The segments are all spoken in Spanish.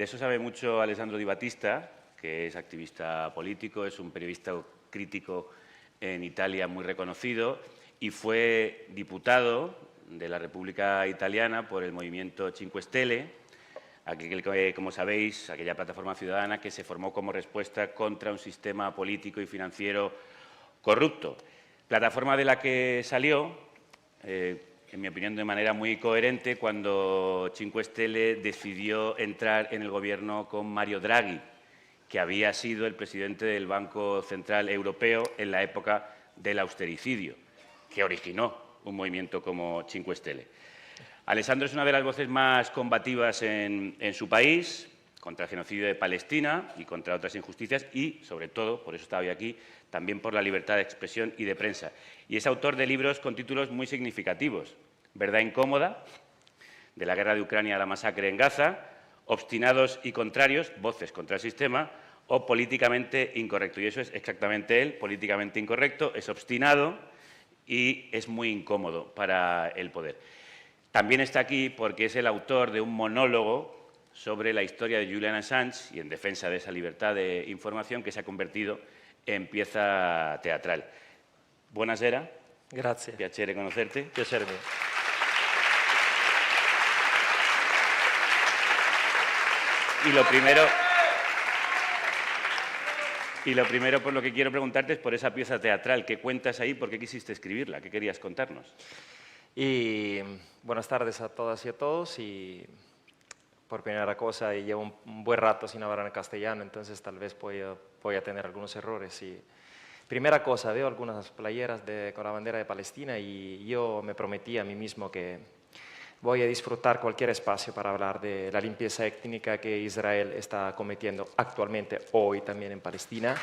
De eso sabe mucho Alessandro Di Battista, que es activista político, es un periodista crítico en Italia muy reconocido y fue diputado de la República Italiana por el movimiento Cinque Stelle, como sabéis, aquella plataforma ciudadana que se formó como respuesta contra un sistema político y financiero corrupto. Plataforma de la que salió, en mi opinión, de manera muy coherente cuando Cinque Stelle decidió entrar en el gobierno con Mario Draghi, que había sido el presidente del Banco Central Europeo en la época del austericidio, que originó un movimiento como Cinque Stelle. Alessandro es una de las voces más combativas en su país, contra el genocidio de Palestina y contra otras injusticias y, sobre todo, por eso estaba yo aquí, también por la libertad de expresión y de prensa. Y es autor de libros con títulos muy significativos. Verdad incómoda, de la guerra de Ucrania a la masacre en Gaza, Obstinados y contrarios, voces contra el sistema, o políticamente incorrecto. Y eso es exactamente él, políticamente incorrecto, es obstinado y es muy incómodo para el poder. También está aquí porque es el autor de un monólogo sobre la historia de Julian Assange y en defensa de esa libertad de información que se ha convertido en pieza teatral. Buonasera. Grazie. Piacere conocerte. Piacere mio. Y lo primero por lo que quiero preguntarte es por esa pieza teatral. ¿Qué cuentas ahí? ¿Por qué quisiste escribirla? ¿Qué querías contarnos? Y buenas tardes a todas y a todos. Y por primera cosa, llevo un buen rato sin hablar en castellano, entonces tal vez voy a tener algunos errores. Y primera cosa, veo algunas playeras con la bandera de Palestina y yo me prometí a mí mismo que voy a disfrutar cualquier espacio para hablar de la limpieza étnica que Israel está cometiendo actualmente, hoy también en Palestina.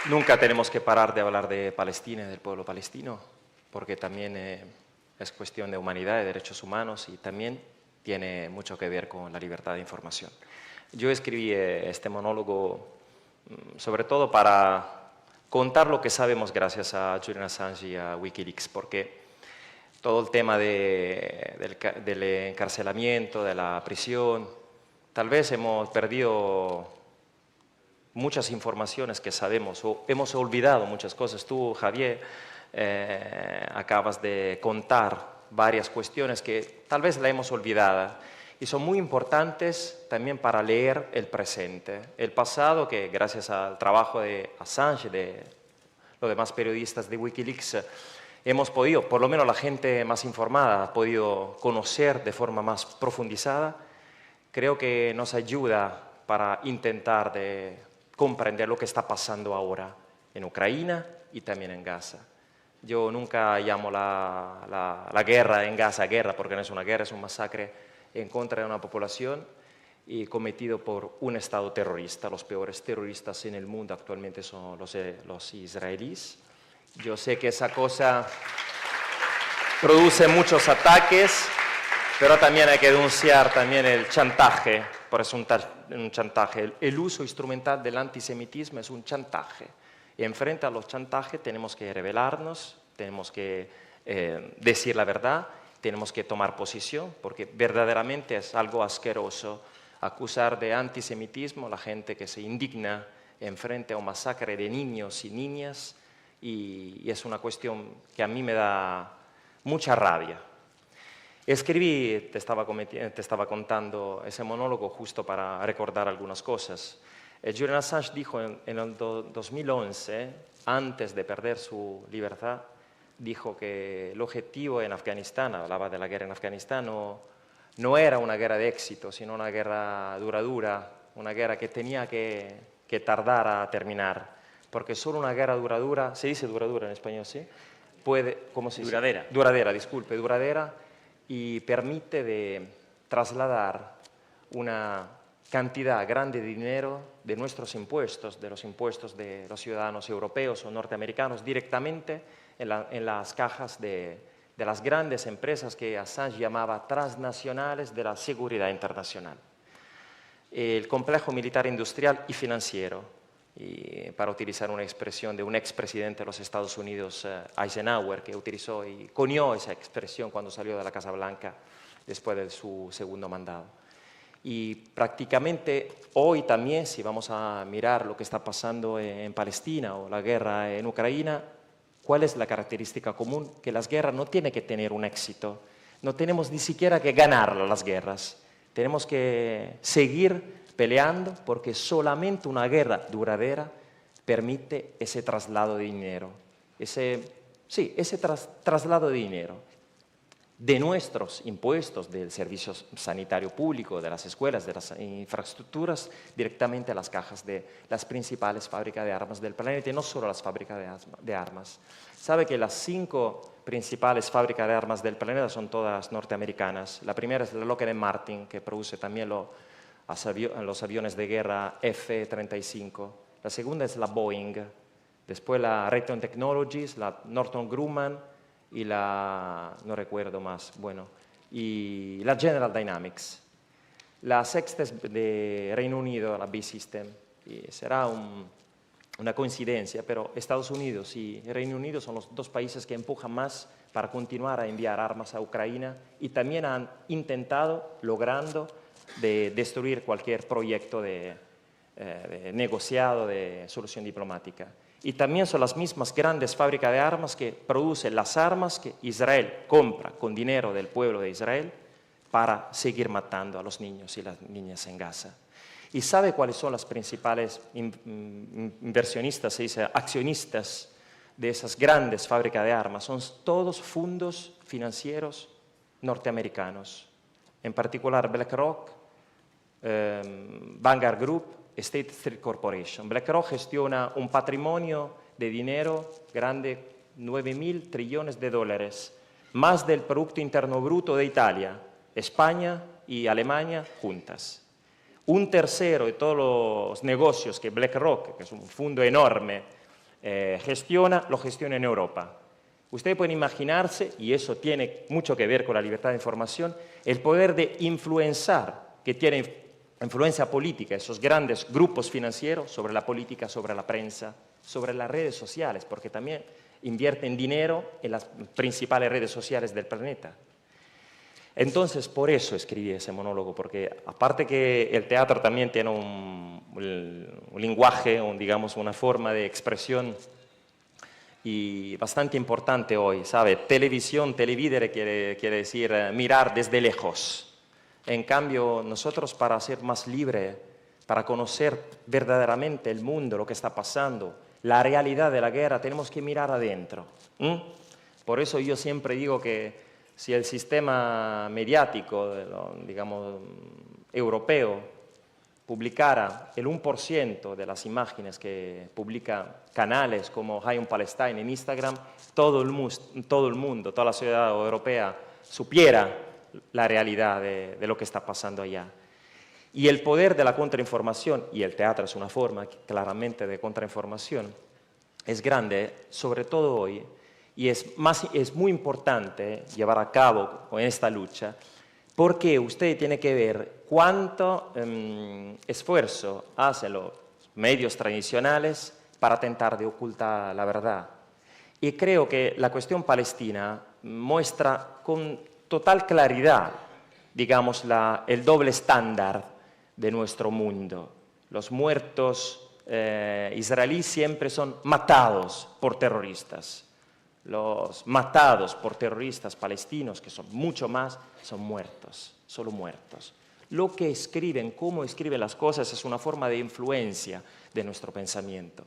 Nunca tenemos que parar de hablar de Palestina y del pueblo palestino, porque también es cuestión de humanidad y derechos humanos y también tiene mucho que ver con la libertad de información. Yo escribí este monólogo sobre todo para contar lo que sabemos gracias a Julian Assange y a Wikileaks, porque todo el tema del encarcelamiento, de la prisión, tal vez hemos perdido muchas informaciones que sabemos o hemos olvidado muchas cosas. Tú, Javier, acabas de contar varias cuestiones que tal vez la hemos olvidado y son muy importantes también para leer el presente. El pasado, que gracias al trabajo de Assange, de los demás periodistas de Wikileaks, hemos podido, por lo menos la gente más informada, ha podido conocer de forma más profundizada, creo que nos ayuda para intentar de comprender lo que está pasando ahora en Ucrania y también en Gaza. Yo nunca llamo la guerra en Gaza guerra, porque no es una guerra, es un masacre en contra de una población y cometido por un Estado terrorista. Los peores terroristas en el mundo actualmente son los israelíes. Yo sé que esa cosa produce muchos ataques, pero también hay que denunciar también el chantaje, por eso un chantaje. El uso instrumental del antisemitismo es un chantaje. Y enfrente a los chantajes tenemos que rebelarnos, tenemos que decir la verdad, tenemos que tomar posición, porque verdaderamente es algo asqueroso acusar de antisemitismo a la gente que se indigna enfrente a un masacre de niños y niñas, y es una cuestión que a mí me da mucha rabia. Escribí, te estaba contando ese monólogo justo para recordar algunas cosas. Julian Assange dijo en el 2011, antes de perder su libertad, dijo que el objetivo en Afganistán, hablaba de la guerra en Afganistán, no era una guerra de éxito, sino una guerra duradera, una guerra que tenía que tardar a terminar, porque solo una guerra duradera, se dice duradera en español, ¿sí? Puede, ¿cómo se dice? Duradera. Duradera, disculpe, duradera, y permite de trasladar una cantidad grande de dinero de nuestros impuestos, de los impuestos de los ciudadanos europeos o norteamericanos, directamente en las cajas de las grandes empresas que Assange llamaba transnacionales de la seguridad internacional. el complejo militar industrial y financiero, y para utilizar una expresión de un expresidente de los Estados Unidos, Eisenhower, que utilizó y conió esa expresión cuando salió de la Casa Blanca después de su segundo mandato. Y prácticamente hoy también, si vamos a mirar lo que está pasando en Palestina o la guerra en Ucrania, ¿cuál es la característica común? Que las guerras no tienen que tener un éxito, no tenemos ni siquiera que ganar las guerras, tenemos que seguir peleando porque solamente una guerra duradera permite ese traslado de dinero, ese traslado de dinero de nuestros impuestos, del servicio sanitario público, de las escuelas, de las infraestructuras, directamente a las cajas de las principales fábricas de armas del planeta, y no solo las fábricas de armas. Sabe que las 5 principales fábricas de armas del planeta son todas norteamericanas. La primera es la Lockheed Martin, que produce también los aviones de guerra F-35. La segunda es la Boeing, después la Raytheon Technologies, la Northrop Grumman, y no recuerdo más, bueno, y la General Dynamics. La sexta es de Reino Unido, la B-System, y será una coincidencia, pero Estados Unidos y Reino Unido son los 2 países que empujan más para continuar a enviar armas a Ucrania y también han intentado, logrando, de destruir cualquier proyecto de negociado de solución diplomática. Y también son las mismas grandes fábricas de armas que producen las armas que Israel compra con dinero del pueblo de Israel para seguir matando a los niños y las niñas en Gaza. ¿Y sabe cuáles son las principales inversionistas, se dice accionistas de esas grandes fábricas de armas? Son todos fondos financieros norteamericanos, en particular BlackRock, Vanguard Group, State Street Corporation. BlackRock gestiona un patrimonio de dinero grande, 9.000 trillones de dólares, más del Producto Interno Bruto de Italia, España y Alemania juntas. Un tercero de todos los negocios que BlackRock, que es un fondo enorme, lo gestiona en Europa. Ustedes pueden imaginarse, y eso tiene mucho que ver con la libertad de información, el poder de influenciar que tiene influencia política, esos grandes grupos financieros sobre la política, sobre la prensa, sobre las redes sociales, porque también invierten dinero en las principales redes sociales del planeta. Entonces, por eso escribí ese monólogo, porque aparte que el teatro también tiene un lenguaje, digamos, una forma de expresión y bastante importante hoy, ¿sabe? Televisión, televidere quiere decir mirar desde lejos. En cambio, nosotros para ser más libres, para conocer verdaderamente el mundo, lo que está pasando, la realidad de la guerra, tenemos que mirar adentro. Por eso yo siempre digo que si el sistema mediático, digamos, europeo, publicara el 1% de las imágenes que publican canales como High on Palestine en Instagram, todo el mundo, toda la sociedad europea supiera la realidad de lo que está pasando allá. Y el poder de la contrainformación, y el teatro es una forma claramente de contrainformación, es grande, sobre todo hoy, y es muy importante llevar a cabo con esta lucha, porque usted tiene que ver cuánto esfuerzo hacen los medios tradicionales para intentar de ocultar la verdad. Y creo que la cuestión palestina muestra con total claridad, digamos, el doble estándar de nuestro mundo. Los muertos israelíes siempre son matados por terroristas. Los matados por terroristas palestinos, que son mucho más, son muertos, solo muertos. Lo que escriben, cómo escriben las cosas, es una forma de influencia de nuestro pensamiento.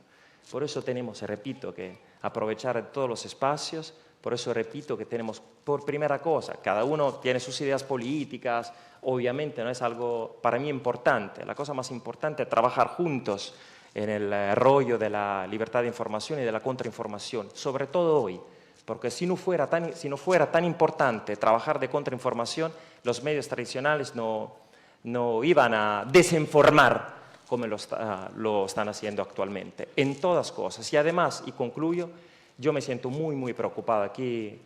Por eso tenemos, repito, que aprovechar todos los espacios. Por eso repito que tenemos, por primera cosa, cada uno tiene sus ideas políticas, obviamente no es algo para mí importante. La cosa más importante es trabajar juntos en el rollo de la libertad de información y de la contrainformación, sobre todo hoy, porque si no fuera tan importante trabajar de contrainformación, los medios tradicionales no iban a desinformar como lo están haciendo actualmente, en todas cosas. Y además, y concluyo, yo me siento muy, muy preocupado aquí.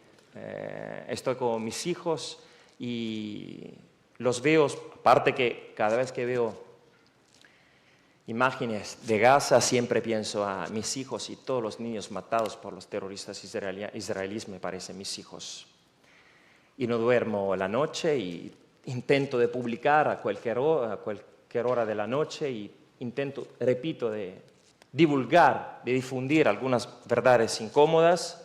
Estoy con mis hijos y los veo, aparte que cada vez que veo imágenes de Gaza, siempre pienso a mis hijos y todos los niños matados por los terroristas israelíes me parecen mis hijos. Y no duermo la noche y intento de publicar a cualquier hora de la noche y intento, repito, de divulgar, de difundir algunas verdades incómodas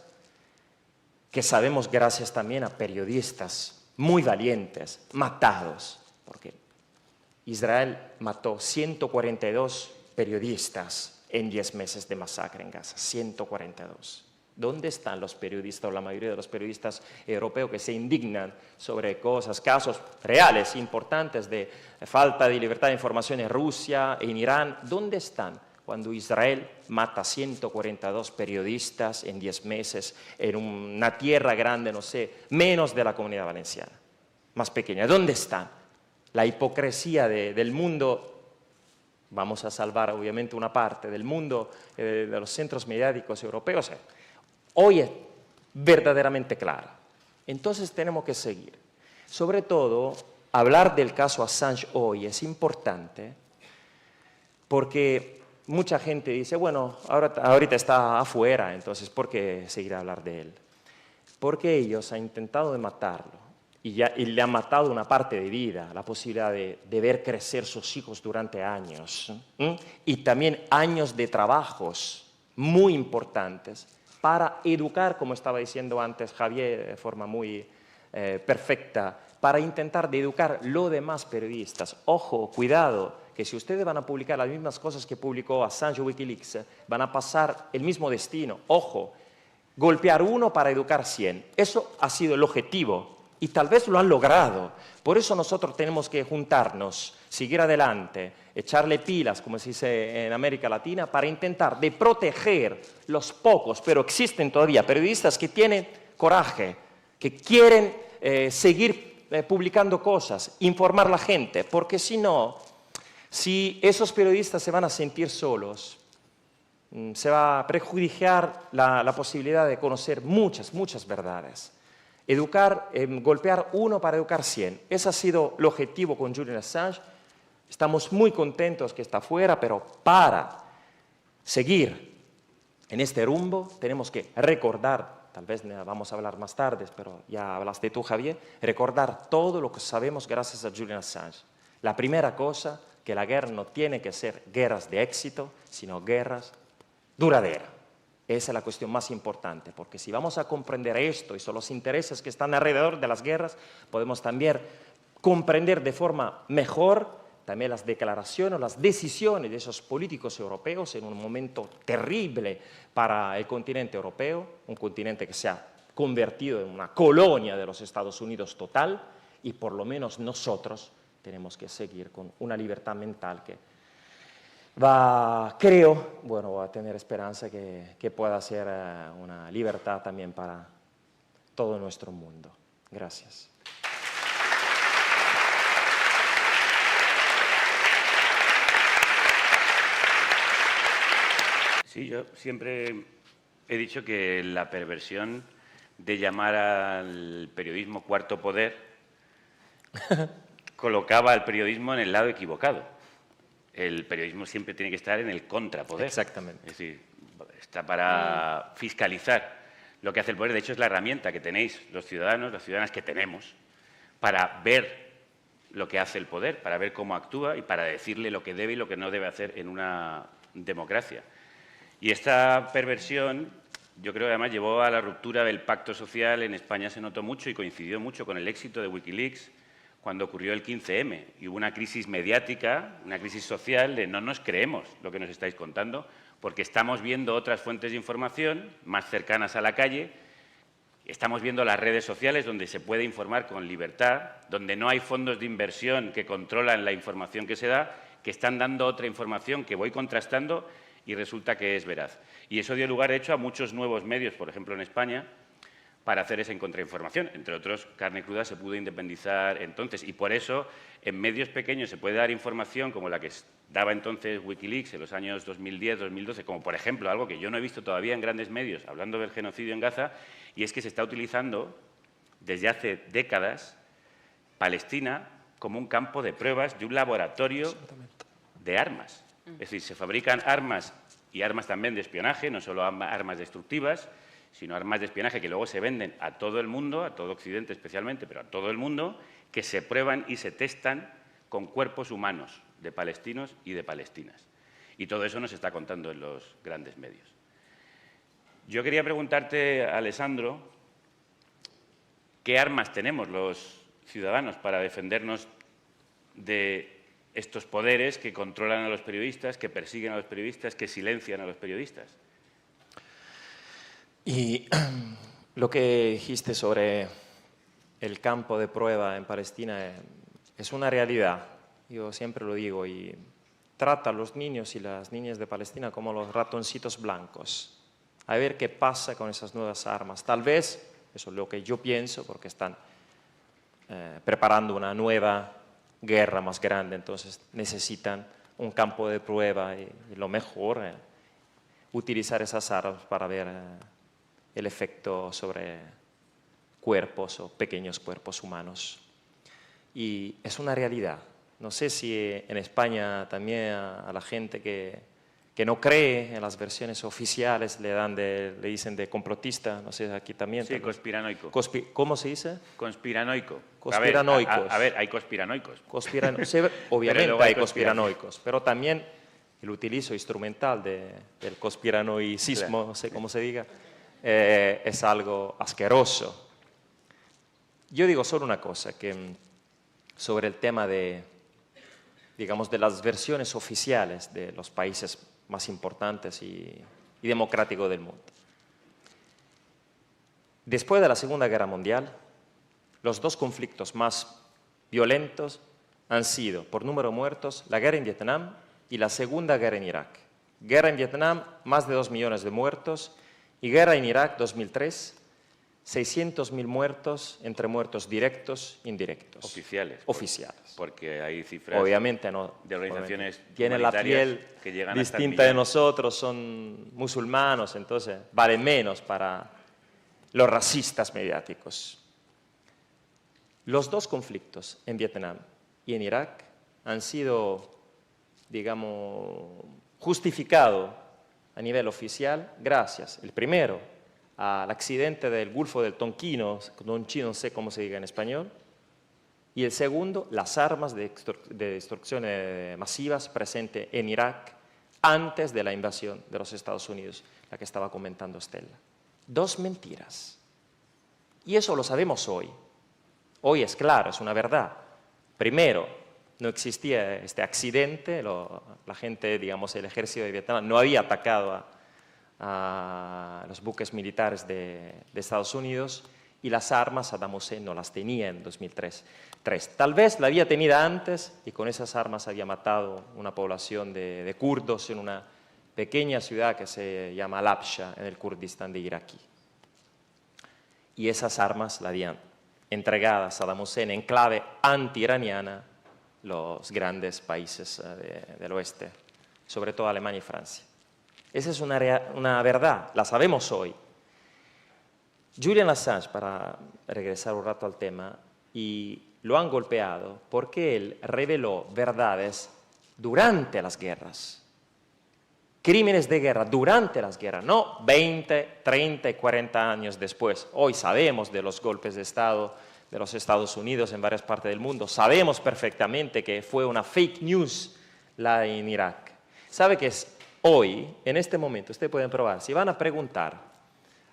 que sabemos gracias también a periodistas muy valientes, matados, porque Israel mató 142 periodistas en 10 meses de masacre en Gaza, 142. ¿Dónde están los periodistas o la mayoría de los periodistas europeos que se indignan sobre cosas, casos reales, importantes de falta de libertad de información en Rusia, en Irán? ¿Dónde están cuando Israel mata 142 periodistas en 10 meses en una tierra grande, no sé, menos de la Comunidad Valenciana, más pequeña? ¿Dónde están? La hipocresía del mundo, vamos a salvar obviamente una parte del mundo, de los centros mediáticos europeos, hoy es verdaderamente clara. Entonces tenemos que seguir. Sobre todo, hablar del caso Assange hoy es importante porque mucha gente dice, bueno, ahorita está afuera, entonces ¿por qué seguir a hablar de él? Porque ellos han intentado de matarlo y le han matado una parte de vida, la posibilidad de ver crecer sus hijos durante años, y también años de trabajos muy importantes para educar, como estaba diciendo antes Javier de forma muy perfecta, para intentar de educar los demás periodistas. Ojo, cuidado, que si ustedes van a publicar las mismas cosas que publicó Assange o Wikileaks, van a pasar el mismo destino. Ojo, golpear uno para educar 100. Eso ha sido el objetivo y tal vez lo han logrado. Por eso nosotros tenemos que juntarnos, seguir adelante, echarle pilas, como se dice en América Latina, para intentar de proteger los pocos, pero existen todavía periodistas que tienen coraje, que quieren seguir publicando cosas, informar a la gente, porque si no, si esos periodistas se van a sentir solos, se va a perjudicar la posibilidad de conocer muchas verdades. Educar, golpear uno para educar 100. Ese ha sido el objetivo con Julian Assange. Estamos muy contentos que está fuera, pero para seguir en este rumbo tenemos que recordar, tal vez vamos a hablar más tarde, pero ya hablaste tú, Javier, recordar todo lo que sabemos gracias a Julian Assange. La primera cosa, que la guerra no tiene que ser guerras de éxito, sino guerras duraderas. Esa es la cuestión más importante, porque si vamos a comprender esto y son los intereses que están alrededor de las guerras, podemos también comprender de forma mejor también las declaraciones, las decisiones de esos políticos europeos en un momento terrible para el continente europeo, un continente que se ha convertido en una colonia de los Estados Unidos total, y por lo menos nosotros tenemos que seguir con una libertad mental que creo, bueno, va a tener esperanza que pueda ser una libertad también para todo nuestro mundo. Gracias. Sí, yo siempre he dicho que la perversión de llamar al periodismo cuarto poder colocaba al periodismo en el lado equivocado. El periodismo siempre tiene que estar en el contrapoder. Exactamente. Es decir, está para fiscalizar lo que hace el poder. De hecho, es la herramienta que tenéis los ciudadanos, las ciudadanas que tenemos, para ver lo que hace el poder, para ver cómo actúa y para decirle lo que debe y lo que no debe hacer en una democracia. Y esta perversión, yo creo que además llevó a la ruptura del pacto social. En España se notó mucho y coincidió mucho con el éxito de Wikileaks cuando ocurrió el 15M y hubo una crisis mediática, una crisis social de no nos creemos lo que nos estáis contando porque estamos viendo otras fuentes de información más cercanas a la calle, estamos viendo las redes sociales donde se puede informar con libertad, donde no hay fondos de inversión que controlan la información que se da, que están dando otra información que voy contrastando y resulta que es veraz. Y eso dio lugar, de hecho, a muchos nuevos medios, por ejemplo, en España, para hacer esa contrainformación. Entre otros, Carne Cruda se pudo independizar entonces y por eso en medios pequeños se puede dar información como la que daba entonces Wikileaks en los años 2010-2012, como por ejemplo algo que yo no he visto todavía en grandes medios, hablando del genocidio en Gaza, y es que se está utilizando desde hace décadas Palestina como un campo de pruebas de un laboratorio de armas. Es decir, se fabrican armas y armas también de espionaje, no solo armas destructivas, sino armas de espionaje que luego se venden a todo el mundo, a todo Occidente especialmente, pero a todo el mundo, que se prueban y se testan con cuerpos humanos de palestinos y de palestinas. Y todo eso nos está contando en los grandes medios. Yo quería preguntarte, Alessandro, ¿qué armas tenemos los ciudadanos para defendernos de estos poderes que controlan a los periodistas, que persiguen a los periodistas, que silencian a los periodistas? Y lo que dijiste sobre el campo de prueba en Palestina es una realidad. Yo siempre lo digo y trata a los niños y las niñas de Palestina como los ratoncitos blancos. A ver qué pasa con esas nuevas armas. Tal vez, eso es lo que yo pienso, porque están preparando una nueva guerra más grande, entonces necesitan un campo de prueba y lo mejor utilizar esas armas para ver el efecto sobre cuerpos o pequeños cuerpos humanos. Y es una realidad. No sé si en España también a la gente que no cree en las versiones oficiales le dicen de complotista, no sé, aquí también. Sí, conspiranoico. ¿Cómo se dice? Conspiranoico. Conspiranoicos. A ver, hay conspiranoicos. Sí, obviamente hay conspiranoicos, pero también el utilizo instrumental del conspiranoicismo, claro, no sé cómo se diga, es algo asqueroso. Yo digo solo una cosa, que sobre el tema de las versiones oficiales de los países más importantes y democráticos del mundo. Después de la Segunda Guerra Mundial, los dos conflictos más violentos han sido, por número de muertos, la guerra en Vietnam y la Segunda Guerra en Irak. Guerra en Vietnam, más de 2 millones de muertos, y guerra en Irak, 2003, 600.000 muertos, entre muertos directos e indirectos. Oficiales. Oficiales. Porque hay cifras, obviamente, no, de organizaciones tienen la piel que llegan distinta de nosotros, son musulmanos, entonces vale menos para los racistas mediáticos. Los dos conflictos en Vietnam y en Irak han sido, justificados a nivel oficial gracias, el primero, al accidente del Golfo del Tonquino, no sé cómo se diga en español, y el segundo, las armas de destrucción masivas presentes en Irak antes de la invasión de los Estados Unidos, la que estaba comentando Stella. Dos mentiras. Y eso lo sabemos hoy. Hoy es claro, es una verdad. Primero, no existía este accidente, la gente, el ejército de Vietnam no había atacado a los buques militares de Estados Unidos, y las armas Saddam Hussein no las tenía en 2003. Tal vez la había tenido antes y con esas armas había matado una población de kurdos en una pequeña ciudad que se llama Al-Absha, en el Kurdistán de Irak. Y esas armas la habían entregado a Saddam Hussein en clave anti-iraniana los grandes países del oeste, sobre todo Alemania y Francia. Esa es una verdad, la sabemos hoy. Julian Assange, para regresar un rato al tema, y lo han golpeado porque él reveló verdades durante las guerras. Crímenes de guerra durante las guerras, no 20, 30 y 40 años después. Hoy sabemos de los golpes de Estado de los Estados Unidos en varias partes del mundo. Sabemos perfectamente que fue una fake news la en Irak. ¿Sabe qué es? Hoy, en este momento, ustedes pueden probar, si van a preguntar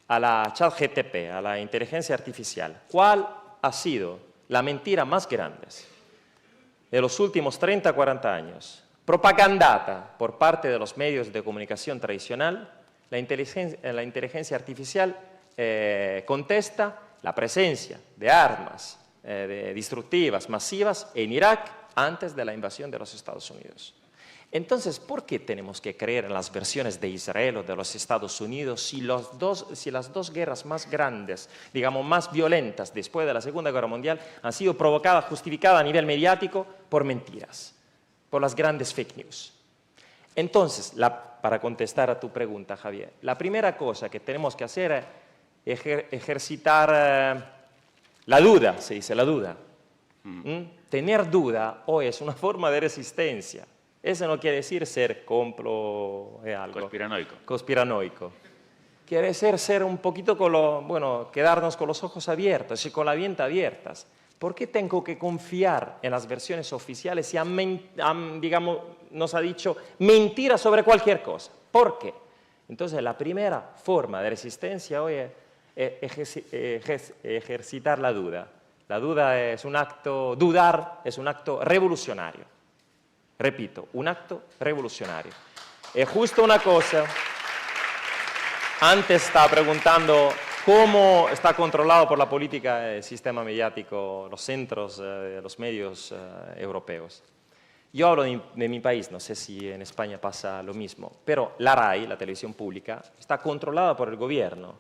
a la ChatGPT, a la inteligencia artificial, ¿cuál ha sido la mentira más grande de los últimos 30 a 40 años, propagandada por parte de los medios de comunicación tradicional? La inteligencia artificial contesta la presencia de armas destructivas masivas en Irak antes de la invasión de los Estados Unidos. Entonces, ¿por qué tenemos que creer en las versiones de Israel o de los Estados Unidos si las dos guerras más grandes, más violentas después de la Segunda Guerra Mundial, han sido provocadas, justificadas a nivel mediático por mentiras, por las grandes fake news? Entonces, para contestar a tu pregunta, Javier, la primera cosa que tenemos que hacer es ejercitar la duda, se dice la duda. Tener duda hoy es una forma de resistencia. Eso no quiere decir ser algo. Conspiranoico. Quiere decir ser un poquito quedarnos con los ojos abiertos y con la mente abiertas. ¿Por qué tengo que confiar en las versiones oficiales si digamos, nos ha dicho mentiras sobre cualquier cosa? ¿Por qué? Entonces, la primera forma de resistencia hoy es ejercitar la duda. La duda es un acto, dudar es un acto revolucionario. Repito, un acto revolucionario. Es justo una cosa. Antes estaba preguntando cómo está controlado por la política el sistema mediático, los centros de los medios europeos. Yo hablo de mi país, no sé si en España pasa lo mismo, pero la RAI, la televisión pública, está controlada por el gobierno,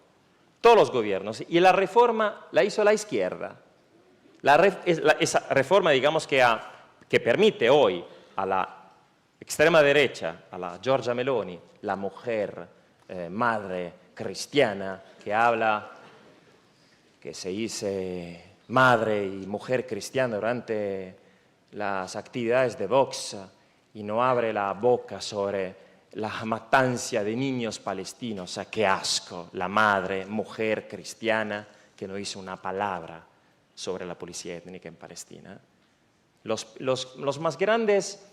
todos los gobiernos, y la reforma la hizo la izquierda. Esa reforma, digamos, que permite hoy a la extrema derecha, a la Giorgia Meloni, la mujer madre cristiana, que habla, que se dice madre y mujer cristiana durante las actividades de Vox y no abre la boca sobre la matanza de niños palestinos. O sea, qué asco, la madre, mujer cristiana, que no dice una palabra sobre la policía étnica en Palestina. Los más grandes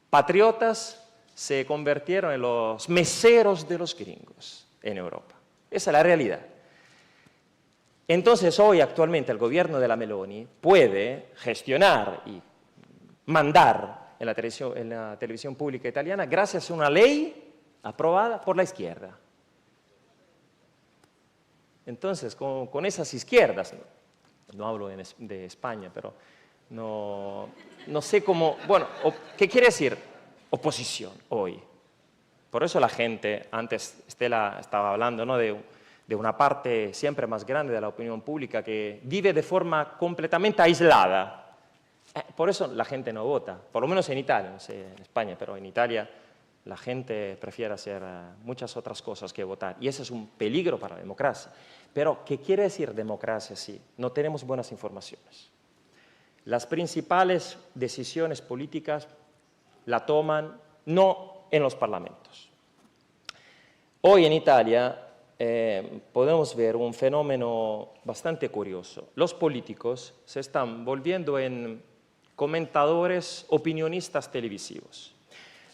patriotas se convirtieron en los meseros de los gringos en Europa. Esa es la realidad. Entonces, hoy actualmente el gobierno de la Meloni puede gestionar y mandar en la televisión pública italiana gracias a una ley aprobada por la izquierda. Entonces, con esas izquierdas, no hablo de España, pero no sé cómo, ¿qué quiere decir oposición hoy? Por eso la gente, antes Estela estaba hablando, ¿no?, de una parte siempre más grande de la opinión pública que vive de forma completamente aislada. Por eso la gente no vota, por lo menos en Italia, no sé en España, pero en Italia la gente prefiere hacer muchas otras cosas que votar. Y ese es un peligro para la democracia. Pero, ¿qué quiere decir democracia si no tenemos buenas informaciones? Las principales decisiones políticas la toman no en los parlamentos. Hoy en Italia podemos ver un fenómeno bastante curioso. Los políticos se están volviendo en comentadores opinionistas televisivos.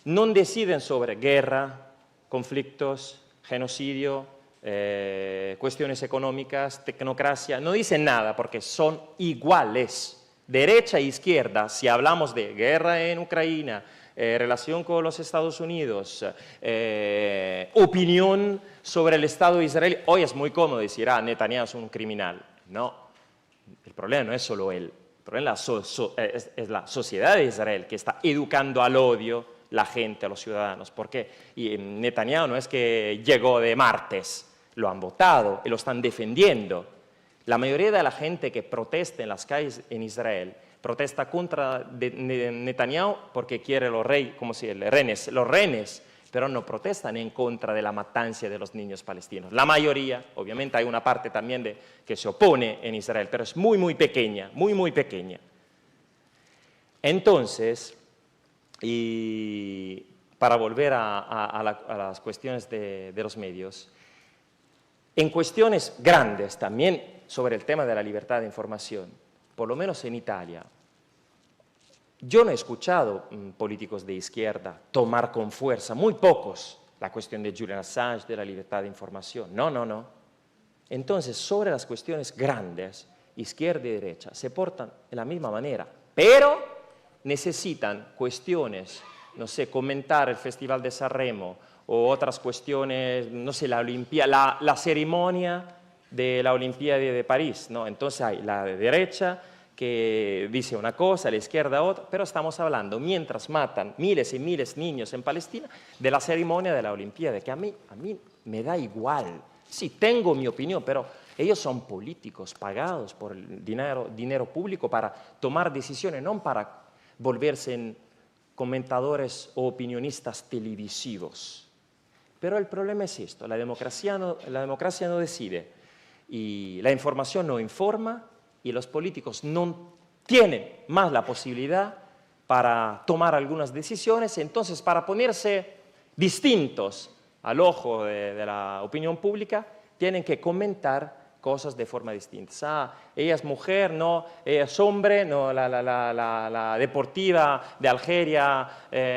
No deciden sobre guerra, conflictos, genocidio, cuestiones económicas, tecnocracia, no dicen nada porque son iguales. Derecha e izquierda, si hablamos de guerra en Ucrania, relación con los Estados Unidos, opinión sobre el Estado de Israel. Hoy es muy cómodo decir, Netanyahu es un criminal. No, el problema no es solo él, el problema es la sociedad de Israel que está educando al odio la gente, a los ciudadanos. Porque Netanyahu no es que llegó de martes, lo han votado y lo están defendiendo. La mayoría de la gente que protesta en las calles en Israel protesta contra Netanyahu porque quiere los rehenes, pero no protestan en contra de la matanza de los niños palestinos. La mayoría, obviamente hay una parte también que se opone en Israel, pero es muy, muy pequeña, muy, muy pequeña. Entonces, y para volver a las cuestiones de los medios, en cuestiones grandes también sobre el tema de la libertad de información, por lo menos en Italia, yo no he escuchado políticos de izquierda tomar con fuerza, muy pocos, la cuestión de Julian Assange, de la libertad de información. No. Entonces, sobre las cuestiones grandes, izquierda y derecha se portan de la misma manera, pero necesitan cuestiones, no sé, comentar el Festival de Sanremo o otras cuestiones, no sé, la ceremonia de la Olimpiada de París, ¿no? Entonces hay la de derecha que dice una cosa, la izquierda otra, pero estamos hablando, mientras matan miles y miles de niños en Palestina, de la ceremonia de la Olimpiada, que a mí me da igual. Sí, tengo mi opinión, pero ellos son políticos pagados por el dinero público para tomar decisiones, no para volverse en comentadores o opinionistas televisivos. Pero el problema es esto, la democracia no decide y la información no informa y los políticos no tienen más la posibilidad para tomar algunas decisiones. Entonces, para ponerse distintos al ojo de la opinión pública, tienen que comentar cosas de forma distinta. Ah, ella es mujer, no, ella es hombre, no, la deportiva de Algeria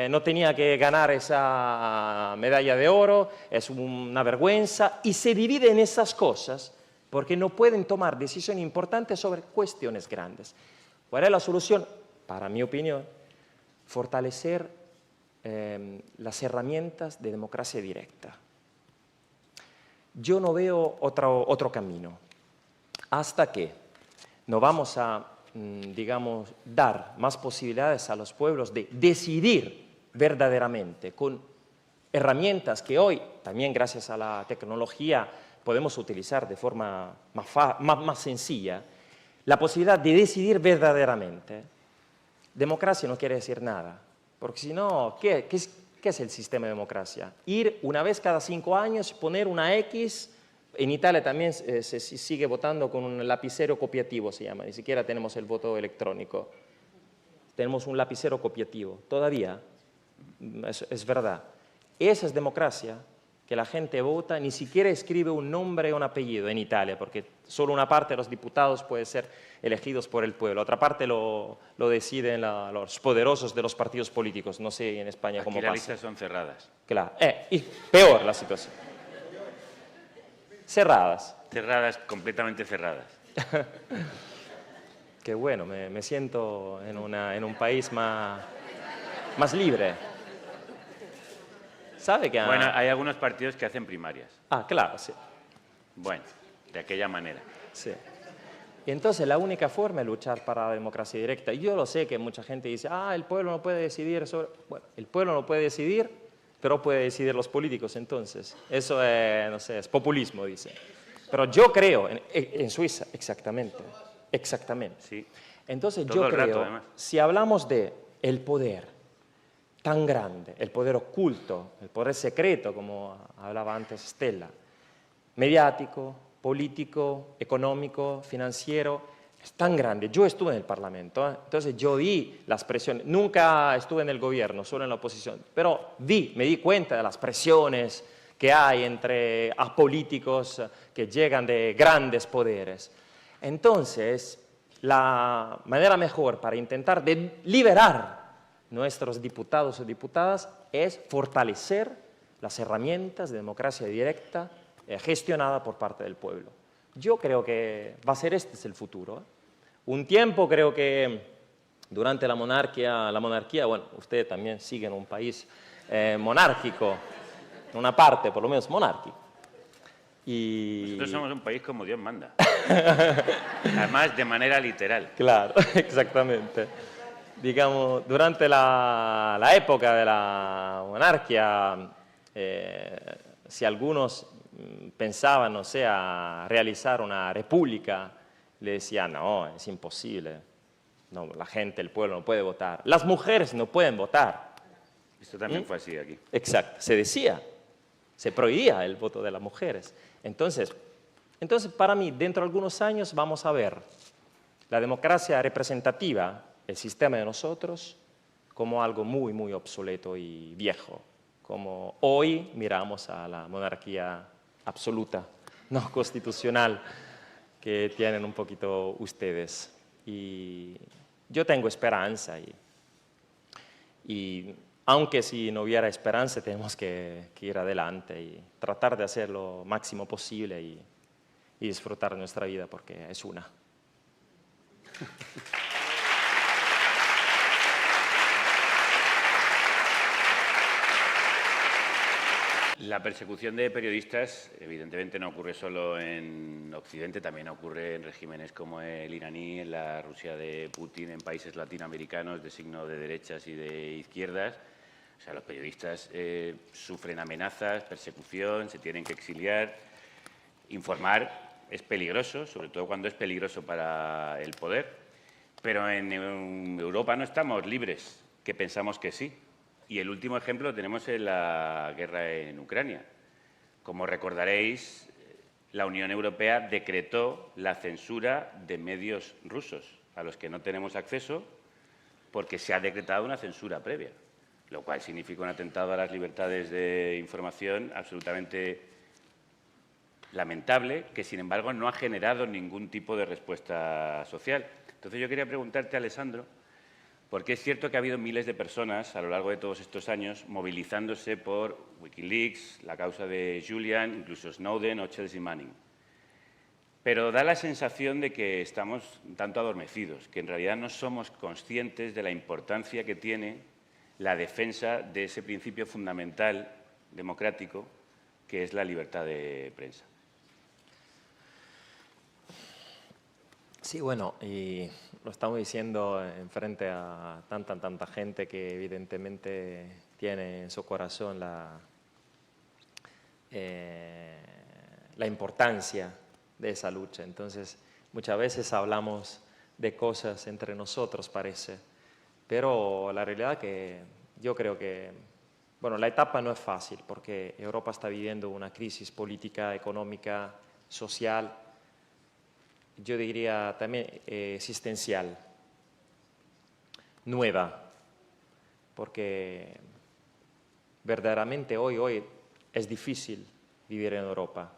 no tenía que ganar esa medalla de oro, es una vergüenza, y se divide en esas cosas porque no pueden tomar decisiones importantes sobre cuestiones grandes. ¿Cuál es la solución? Para mi opinión, fortalecer las herramientas de democracia directa. Yo no veo otro camino hasta que no vamos a, digamos, dar más posibilidades a los pueblos de decidir verdaderamente con herramientas que hoy, también gracias a la tecnología, podemos utilizar de forma más sencilla, la posibilidad de decidir verdaderamente. Democracia no quiere decir nada, porque si no, ¿qué es el sistema de democracia? Ir una vez cada 5 años, poner una X. En Italia también se sigue votando con un lapicero copiativo, se llama, ni siquiera tenemos el voto electrónico. Tenemos un lapicero copiativo, todavía, es verdad. Esa es democracia, que la gente vota, ni siquiera escribe un nombre o un apellido en Italia, porque solo una parte de los diputados puede ser elegidos por el pueblo, otra parte lo deciden los poderosos de los partidos políticos, no sé en España cómo pasa. Aquí las listas son cerradas. Claro, y peor la situación. Cerradas. Cerradas, completamente cerradas. Qué bueno, me siento en un país más libre. ¿Sabe que Bueno, hay algunos partidos que hacen primarias. Ah, claro, sí. Bueno, de aquella manera. Sí. Y entonces la única forma es luchar para la democracia directa. Y yo lo sé que mucha gente dice, el pueblo no puede decidir sobre... Bueno, el pueblo no puede decidir, pero puede decidir los políticos entonces. Eso es, no sé, es populismo, dice. Pero yo creo, en Suiza, exactamente. Sí. Entonces Todo yo el creo, rato, además. si hablamos de el poder tan grande, el poder oculto, el poder secreto, como hablaba antes Stella, mediático, político, económico, financiero, es tan grande. Yo estuve en el Parlamento, entonces yo vi las presiones, nunca estuve en el gobierno, solo en la oposición, pero me di cuenta de las presiones que hay entre políticos que llegan de grandes poderes. Entonces, la manera mejor para intentar de liberar nuestros diputados o diputadas es fortalecer las herramientas de democracia directa gestionada por parte del pueblo. Yo creo que va a ser este es el futuro. Un tiempo creo que durante la monarquía, bueno, ustedes también siguen un país monárquico, una parte por lo menos monárquico. Nosotros somos un país como Dios manda. Además, de manera literal. Claro, exactamente. Digamos, durante la época de la monarquía, si algunos pensaban, no sé, a realizar una república, le decían, no, es imposible. No, la gente, el pueblo no puede votar. Las mujeres no pueden votar. Esto también fue así aquí. Exacto, se decía, se prohibía el voto de las mujeres. Entonces, para mí, dentro de algunos años vamos a ver la democracia representativa, el sistema de nosotros, como algo muy, muy obsoleto y viejo. Como hoy miramos a la monarquía absoluta, no constitucional, que tienen un poquito ustedes. Y yo tengo esperanza. Y aunque si no hubiera esperanza, tenemos que ir adelante y tratar de hacer lo máximo posible y disfrutar nuestra vida, porque es una. La persecución de periodistas, evidentemente, no ocurre solo en Occidente, también ocurre en regímenes como el iraní, en la Rusia de Putin, en países latinoamericanos de signo de derechas y de izquierdas. O sea, los periodistas sufren amenazas, persecución, se tienen que exiliar. Informar es peligroso, sobre todo cuando es peligroso para el poder, pero en Europa no estamos libres, que pensamos que sí. Y el último ejemplo lo tenemos en la guerra en Ucrania. Como recordaréis, la Unión Europea decretó la censura de medios rusos, a los que no tenemos acceso, porque se ha decretado una censura previa, lo cual significa un atentado a las libertades de información absolutamente lamentable, que sin embargo no ha generado ningún tipo de respuesta social. Entonces yo quería preguntarte, Alessandro, porque es cierto que ha habido miles de personas a lo largo de todos estos años movilizándose por Wikileaks, la causa de Julian, incluso Snowden o Chelsea Manning. Pero da la sensación de que estamos un tanto adormecidos, que en realidad no somos conscientes de la importancia que tiene la defensa de ese principio fundamental democrático que es la libertad de prensa. Sí, bueno, y lo estamos diciendo en frente a tanta gente que evidentemente tiene en su corazón la importancia de esa lucha. Entonces, muchas veces hablamos de cosas entre nosotros, parece, pero la realidad que yo creo que, bueno, la etapa no es fácil porque Europa está viviendo una crisis política, económica, social, yo diría también existencial, nueva, porque verdaderamente hoy es difícil vivir en Europa.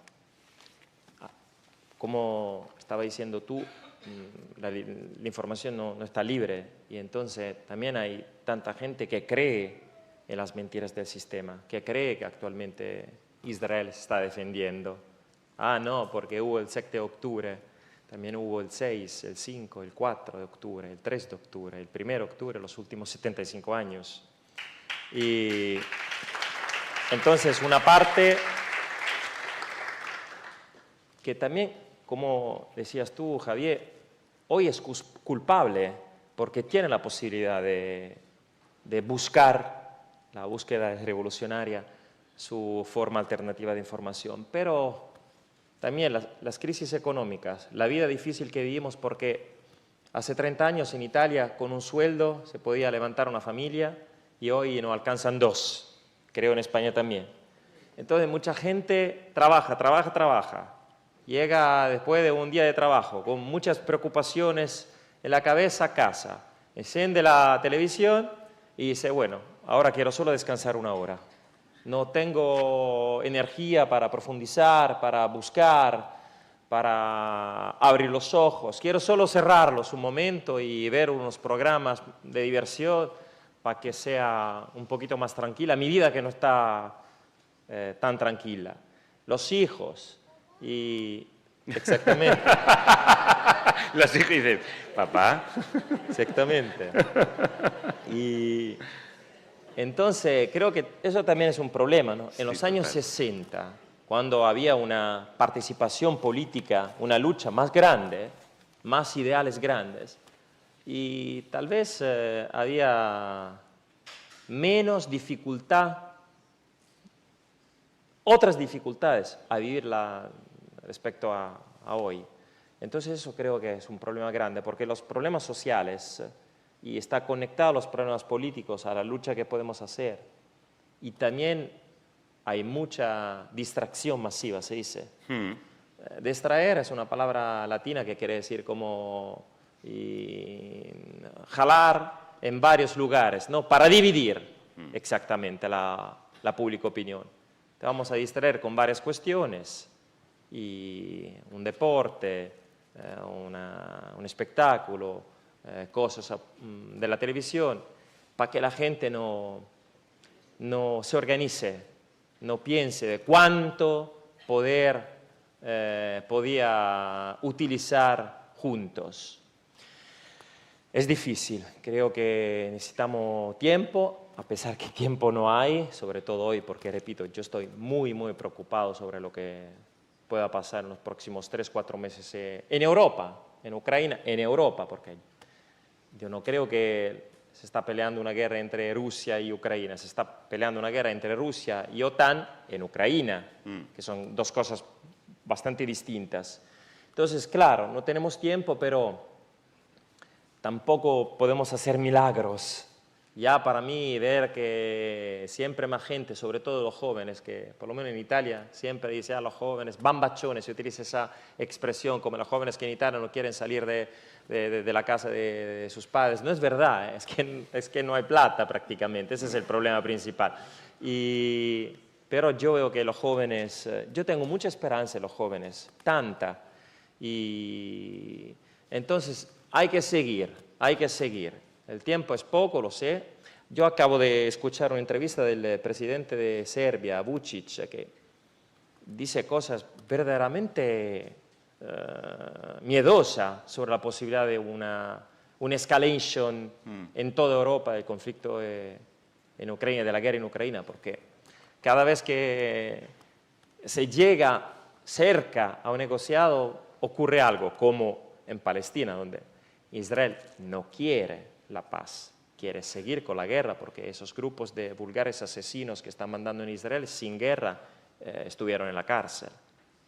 Como estaba diciendo tú, la información no está libre y entonces también hay tanta gente que cree en las mentiras del sistema, que cree que actualmente Israel se está defendiendo. Ah, no, porque hubo el 7 de octubre. También hubo el 6, el 5, el 4 de octubre, el 3 de octubre, el 1 de octubre, los últimos 75 años. Y entonces una parte que también, como decías tú, Javier, hoy es culpable porque tiene la posibilidad de buscar, la búsqueda es revolucionaria, su forma alternativa de información, pero también las crisis económicas, la vida difícil que vivimos porque hace 30 años en Italia con un sueldo se podía levantar una familia y hoy no alcanzan 2, creo en España también. Entonces mucha gente trabaja, llega después de un día de trabajo con muchas preocupaciones en la cabeza a casa, enciende la televisión y dice, bueno, ahora quiero solo descansar una hora. No tengo energía para profundizar, para buscar, para abrir los ojos. Quiero solo cerrarlos un momento y ver unos programas de diversión para que sea un poquito más tranquila. Mi vida que no está tan tranquila. Los hijos y... Exactamente. Los hijos dicen, papá. Exactamente. Y... entonces, creo que eso también es un problema, ¿no? En los años 60, cuando había una participación política, una lucha más grande, más ideales grandes, y tal vez había menos dificultad, otras dificultades a vivirla respecto a hoy. Entonces, eso creo que es un problema grande, porque los problemas sociales... y está conectado a los problemas políticos, a la lucha que podemos hacer. Y también hay mucha distracción masiva, se dice. Distraer es una palabra latina que quiere decir como jalar en varios lugares, ¿no? Para dividir exactamente la pública opinión. Te vamos a distraer con varias cuestiones, y un deporte, un espectáculo, cosas de la televisión, para que la gente no se organice, no piense de cuánto poder podía utilizar juntos. Es difícil, creo que necesitamos tiempo, a pesar que tiempo no hay, sobre todo hoy, porque repito, yo estoy muy preocupado sobre lo que pueda pasar en los próximos 3-4 meses en Europa, en Ucrania, en Europa, porque yo no creo que se está peleando una guerra entre Rusia y Ucrania, se está peleando una guerra entre Rusia y OTAN en Ucrania, que son dos cosas bastante distintas. Entonces, claro, no tenemos tiempo, pero tampoco podemos hacer milagros Ya para mí ver que siempre más gente, sobre todo los jóvenes, que por lo menos en Italia siempre dice a los jóvenes, bambacciones, se utiliza esa expresión como los jóvenes que en Italia no quieren salir de la casa de sus padres. No es verdad, es que no hay plata prácticamente, ese es el problema principal. Pero yo veo que los jóvenes, yo tengo mucha esperanza en los jóvenes, tanta. Y entonces hay que seguir, hay que seguir. El tiempo es poco, lo sé. Yo acabo de escuchar una entrevista del presidente de Serbia, Vučić, que dice cosas verdaderamente miedosas sobre la posibilidad de una escalation en toda Europa del conflicto en Ucrania, de la guerra en Ucrania, porque cada vez que se llega cerca a un negociado ocurre algo, como en Palestina, donde Israel no quiere la paz, quiere seguir con la guerra, porque esos grupos de vulgares asesinos que están mandando en Israel sin guerra estuvieron en la cárcel.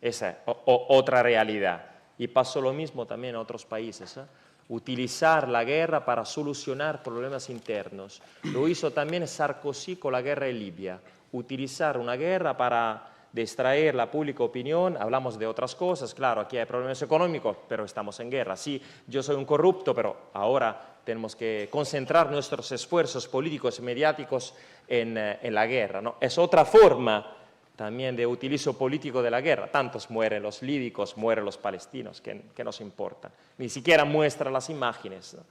Esa es otra realidad. Y pasó lo mismo también en otros países. Utilizar la guerra para solucionar problemas internos. Lo hizo también Sarkozy con la guerra en Libia. Utilizar una guerra para distraer la pública opinión, hablamos de otras cosas, claro, aquí hay problemas económicos, pero estamos en guerra. Sí, yo soy un corrupto, pero ahora tenemos que concentrar nuestros esfuerzos políticos y mediáticos en la guerra, ¿no? Es otra forma también de utilizo político de la guerra. Tantos mueren los líbicos, mueren los palestinos, que nos importa. Ni siquiera muestra las imágenes, ¿no?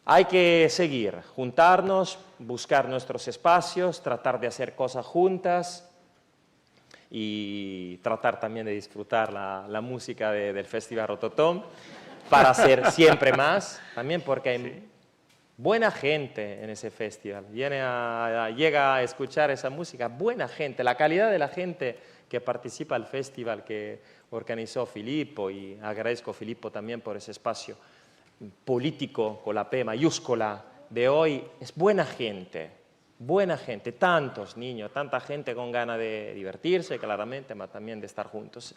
Hay que seguir, juntarnos, buscar nuestros espacios, tratar de hacer cosas juntas y tratar también de disfrutar la música del Festival Rototom para hacer siempre más, también porque hay buena gente en ese festival, llega a escuchar esa música, buena gente, la calidad de la gente que participa al festival que organizó Filippo, y agradezco a Filippo también por ese espacio político con la P mayúscula de hoy, es buena gente, tantos niños, tanta gente con ganas de divertirse, claramente, pero también de estar juntos.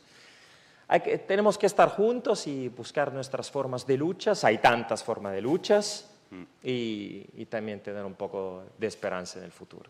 Tenemos que estar juntos y buscar nuestras formas de luchas, hay tantas formas de luchas, y también tener un poco de esperanza en el futuro.